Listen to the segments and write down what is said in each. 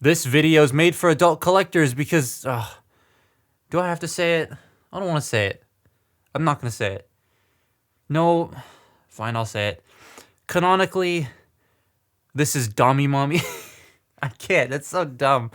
This video is made for adult collectors because, do I have to say it? I don't want to say it. I'm not going to say it. No, fine, I'll say it. Canonically, this is Dommy Mommy. I can't, that's so dumb.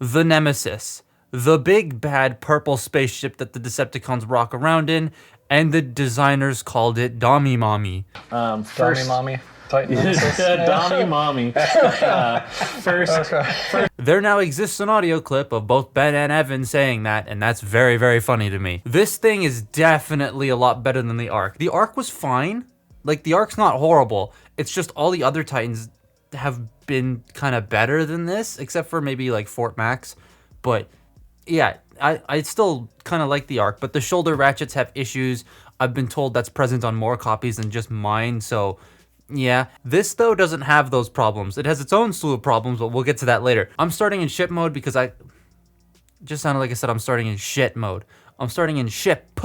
The Nemesis, the big bad purple spaceship that the Decepticons rock around in, and the designers called it Dommy Mommy. Dommy Mommy. Titan Nemesis. Dommy Mommy. First. There now exists an audio clip of both Ben and Evan saying that, and that's very, very funny to me. This thing is definitely a lot better than the Ark. The Ark was fine. Like, the Ark's not horrible. It's just all the other Titans have been kind of better than this, except for maybe like Fort Max. But yeah, I still kind of like the Ark, but the shoulder ratchets have issues. I've been told that's present on more copies than just mine, so yeah. This though doesn't have those problems. It has its own slew of problems, but we'll get to that later. I'm starting in ship mode because I just sounded like I said I'm starting in shit mode. I'm starting in ship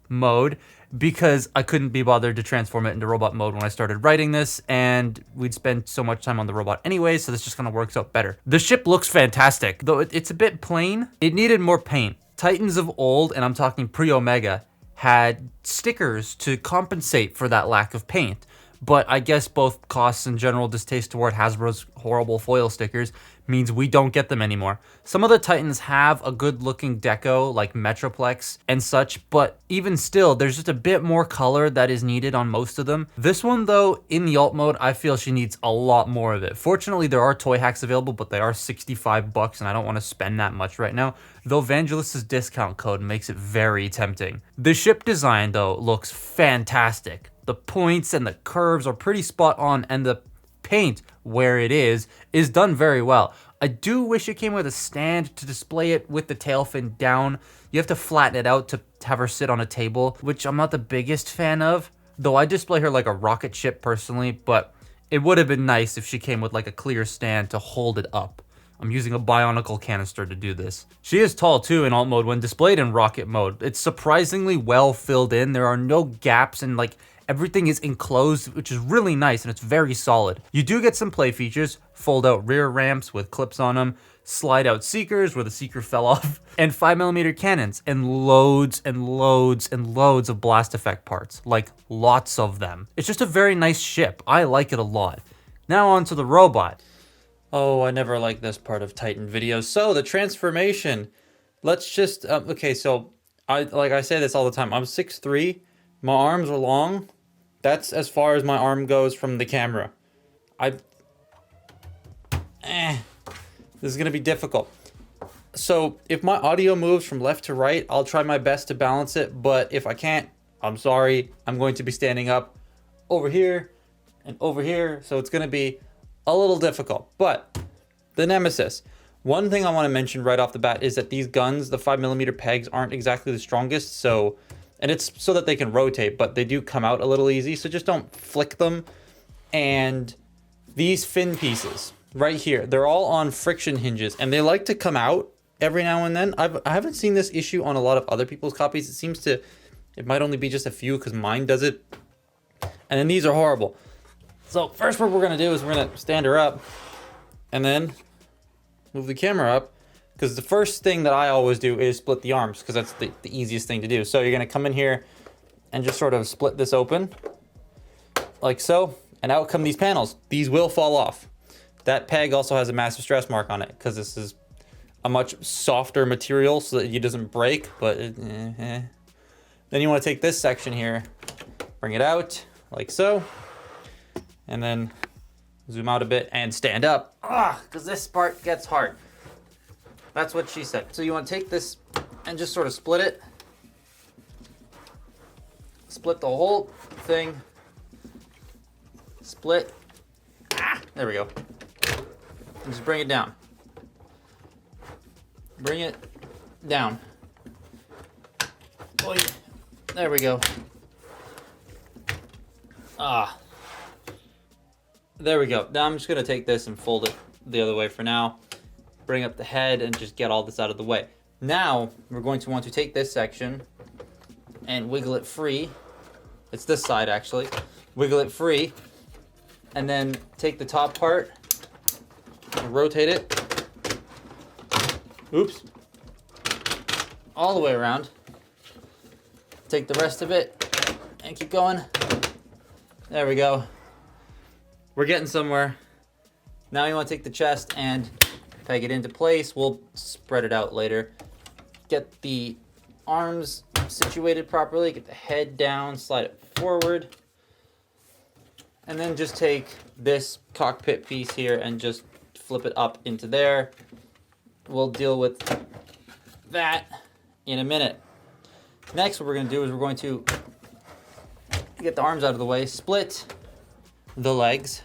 mode because I couldn't be bothered to transform it into robot mode when I started writing this, and we'd spend so much time on the robot anyway, so this just kind of works out better. The ship looks fantastic, though it's a bit plain. It needed more paint. Titans of old, and I'm talking pre-Omega, had stickers to compensate for that lack of paint. But I guess both costs and general distaste toward Hasbro's horrible foil stickers means we don't get them anymore. Some of the Titans have a good looking deco like Metroplex and such, but even still, there's just a bit more color that is needed on most of them. This one though, in the alt mode, I feel she needs a lot more of it. Fortunately, there are toy hacks available, but they are $65 and I don't want to spend that much right now, though Vangelis's discount code makes it very tempting. The ship design though looks fantastic. The points and the curves are pretty spot on, and the paint, where it is done very well. I do wish it came with a stand to display it with the tail fin down. You have to flatten it out to have her sit on a table, which I'm not the biggest fan of, though I display her like a rocket ship personally, but it would have been nice if she came with like a clear stand to hold it up. I'm using a Bionicle canister to do this. She is tall too in alt mode when displayed in rocket mode. It's surprisingly well filled in. There are no gaps, and like everything is enclosed, which is really nice, and it's very solid. You do get some play features, fold out rear ramps with clips on them, slide out seekers where the seeker fell off, and 5mm cannons, and loads and loads and loads of blast effect parts, like lots of them. It's just a very nice ship. I like it a lot. Now on to the robot. Oh, I never like this part of Titan videos. So the transformation, let's just, okay, so I say this all the time. I'm 6'3", my arms are long. That's as far as my arm goes from the camera. This is gonna be difficult. So if my audio moves from left to right, I'll try my best to balance it, but if I can't, I'm sorry. I'm going to be standing up over here and over here, so it's gonna be a little difficult. But the Nemesis. One thing I wanna mention right off the bat is that these guns, the 5mm pegs, aren't exactly the strongest, so, and it's so that they can rotate, but they do come out a little easy, so just don't flick them. And these fin pieces right here, they're all on friction hinges, and they like to come out every now and then. I haven't seen this issue on a lot of other people's copies. It might only be just a few because mine does it. And then these are horrible. So first what we're gonna do is we're gonna stand her up and then move the camera up, because the first thing that I always do is split the arms, because that's the easiest thing to do. So you're gonna come in here and just sort of split this open like so, and out come these panels. These will fall off. That peg also has a massive stress mark on it because this is a much softer material so that it doesn't break, but then you want to take this section here, bring it out like so, and then zoom out a bit and stand up, because this part gets hard. That's what she said. So you want to take this and just sort of split it. Split the whole thing split. There we go. And just bring it down. Bring it down. Oy. There we go. There we go. Now I'm just gonna take this and fold it the other way for now. Bring up the head and just get all this out of the way. Now we're going to want to take this section and wiggle it free. It's this side actually. Wiggle it free, and then take the top part and rotate it. Oops. All the way around. Take the rest of it and keep going. There we go. We're getting somewhere. Now you want to take the chest and peg it into place. We'll spread it out later. Get the arms situated properly. Get the head down, slide it forward. And then just take this cockpit piece here and just flip it up into there. We'll deal with that in a minute. Next, what we're going to do is we're going to get the arms out of the way, split the legs,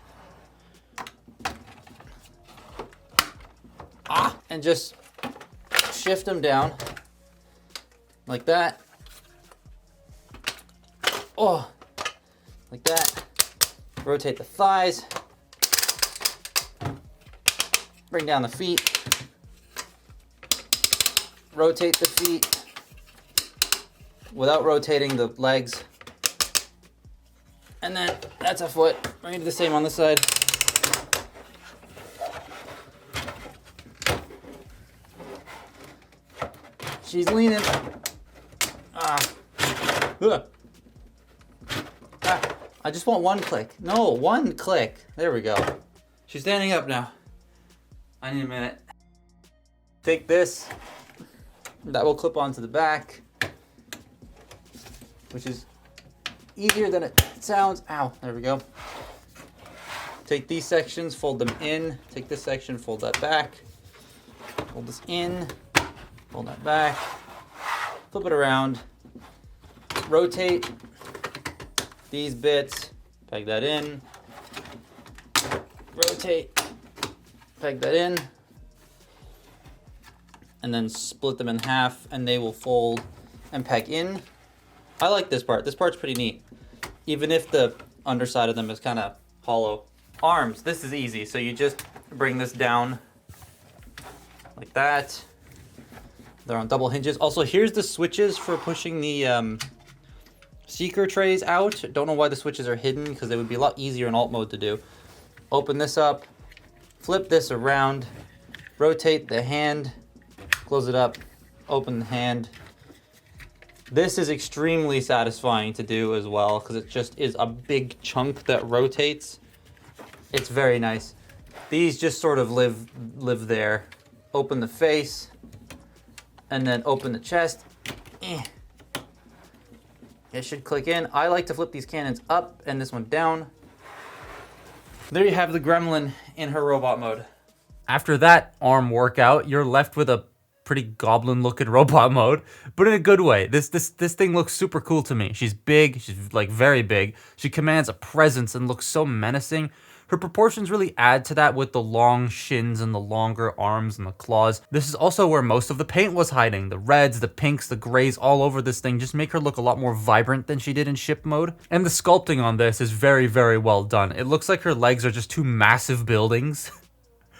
and just shift them down like that. Oh, like that. Rotate the thighs. Bring down the feet. Rotate the feet without rotating the legs. And then that's a foot. We're gonna do the same on this side. She's leaning. I just want one click. No, one click. There we go. She's standing up now. I need a minute. Take this. That will clip onto the back, which is easier than it sounds. Ow, there we go. Take these sections, fold them in. Take this section, fold that back. Fold this in, fold that back. Flip it around. Rotate these bits, peg that in. Rotate, peg that in. And then split them in half and they will fold and peg in. I like this part. This part's pretty neat. Even if the underside of them is kind of hollow. Arms, this is easy. So you just bring this down like that. They're on double hinges. Also, here's the switches for pushing the seeker trays out. Don't know why the switches are hidden because they would be a lot easier in alt mode to do. Open this up, flip this around, rotate the hand, close it up, open the hand. This is extremely satisfying to do as well because it just is a big chunk that rotates. It's very nice. These just sort of live there. Open the face and then open the chest. It should click in. I like to flip these cannons up and this one down. There you have the gremlin in her robot mode. After that arm workout, you're left with a pretty goblin looking robot mode, but in a good way. This thing looks super cool to me. She's big, she's like very big. She commands a presence and looks so menacing. Her proportions really add to that with the long shins and the longer arms and the claws. This is also where most of the paint was hiding. The reds, the pinks, the grays all over this thing just make her look a lot more vibrant than she did in ship mode. And the sculpting on this is very, very well done. It looks like her legs are just two massive buildings.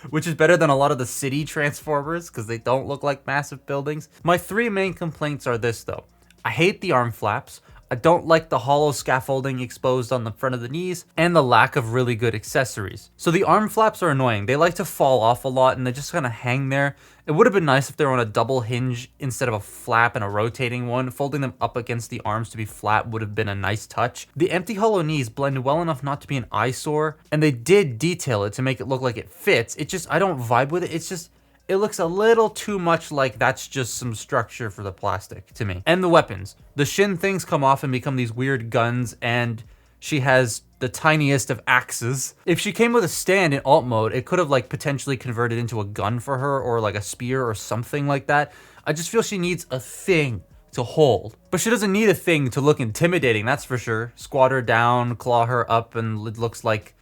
Which is better than a lot of the city Transformers because they don't look like massive buildings. My three main complaints are this though. I hate the arm flaps. I don't like the hollow scaffolding exposed on the front of the knees and the lack of really good accessories. So the arm flaps are annoying. They like to fall off a lot and they just kind of hang there. It would have been nice if they were on a double hinge instead of a flap and a rotating one. Folding them up against the arms to be flat would have been a nice touch. The empty hollow knees blend well enough not to be an eyesore, and they did detail it to make it look like it fits. It just, I don't vibe with it. It's just, it looks a little too much like that's just some structure for the plastic to me. And the weapons. The shin things come off and become these weird guns, and she has the tiniest of axes. If she came with a stand in alt mode, it could have like potentially converted into a gun for her or like a spear or something like that. I just feel she needs a thing to hold. But she doesn't need a thing to look intimidating, that's for sure. Squat her down, claw her up, and it looks like...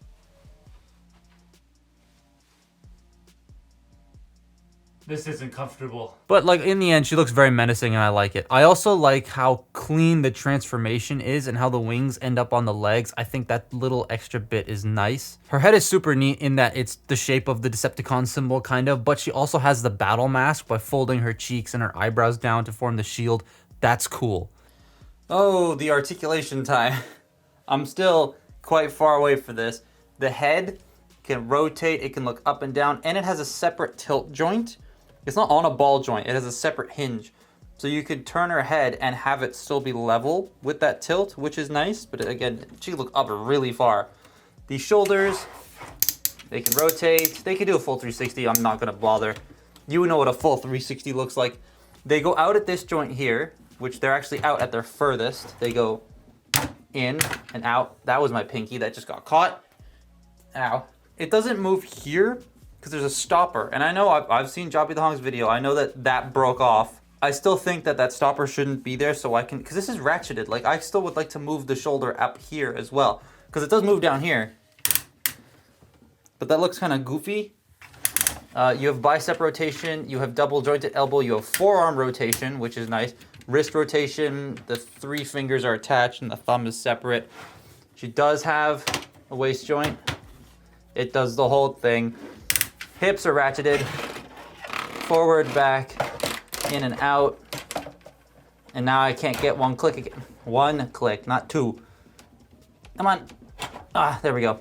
This isn't comfortable. But like in the end, she looks very menacing and I like it. I also like how clean the transformation is and how the wings end up on the legs. I think that little extra bit is nice. Her head is super neat in that it's the shape of the Decepticon symbol kind of, but she also has the battle mask by folding her cheeks and her eyebrows down to form the shield. That's cool. Oh, the articulation time. I'm still quite far away for this. The head can rotate, it can look up and down, and it has a separate tilt joint. It's not on a ball joint, it has a separate hinge. So you could turn her head and have it still be level with that tilt, which is nice, but again, she can look up really far. These shoulders, they can rotate, they can do a full 360, I'm not gonna bother. You know what a full 360 looks like. They go out at this joint here, which they're actually out at their furthest. They go in and out. That was my pinky that just got caught. Ow. It doesn't move here, because there's a stopper. And I know I've seen Joppy the Hong's video. I know that broke off. I still think that stopper shouldn't be there so I can, because this is ratcheted. Like I still would like to move the shoulder up here as well, because it does move down here. But that looks kind of goofy. You have bicep rotation, you have double jointed elbow, you have forearm rotation, which is nice. Wrist rotation, the 3 fingers are attached and the thumb is separate. She does have a waist joint. It does the whole thing. Hips are ratcheted, forward, back, in and out. And now I can't get one click again. 1 click, not 2. Come on. Ah, there we go.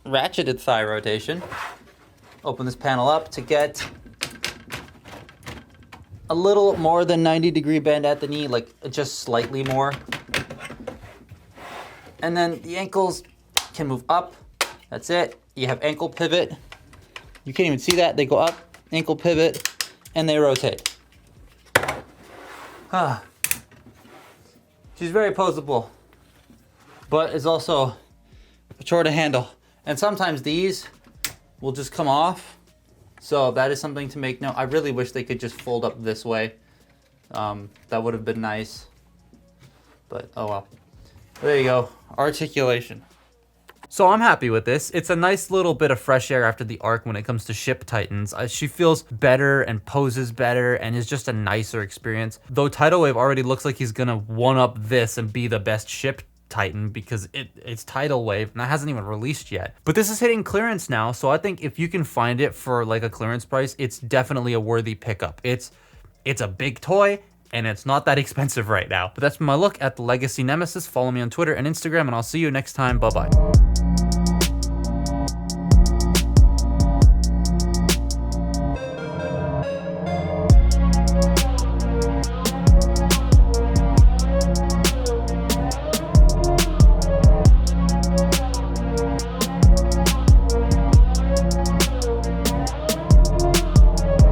Ratcheted thigh rotation. Open this panel up to get a little more than 90-degree bend at the knee, like just slightly more. And then the ankles can move up. That's it. You have ankle pivot. You can't even see that. They go up, ankle pivot, and they rotate. Ah. She's very poseable, but it's also short to handle. And sometimes these will just come off. So that is something to make note. I really wish they could just fold up this way. That would have been nice. But oh well. There you go. Articulation. So I'm happy with this. It's a nice little bit of fresh air after the arc when it comes to ship Titans. She feels better and poses better and is just a nicer experience. Though Tidal Wave already looks like he's gonna one-up this and be the best ship Titan because it's Tidal Wave and that hasn't even released yet. But this is hitting clearance now, so I think if you can find it for like a clearance price, it's definitely a worthy pickup. It's a big toy and it's not that expensive right now. But that's my look at the Legacy Nemesis. Follow me on Twitter and Instagram and I'll see you next time. Bye-bye.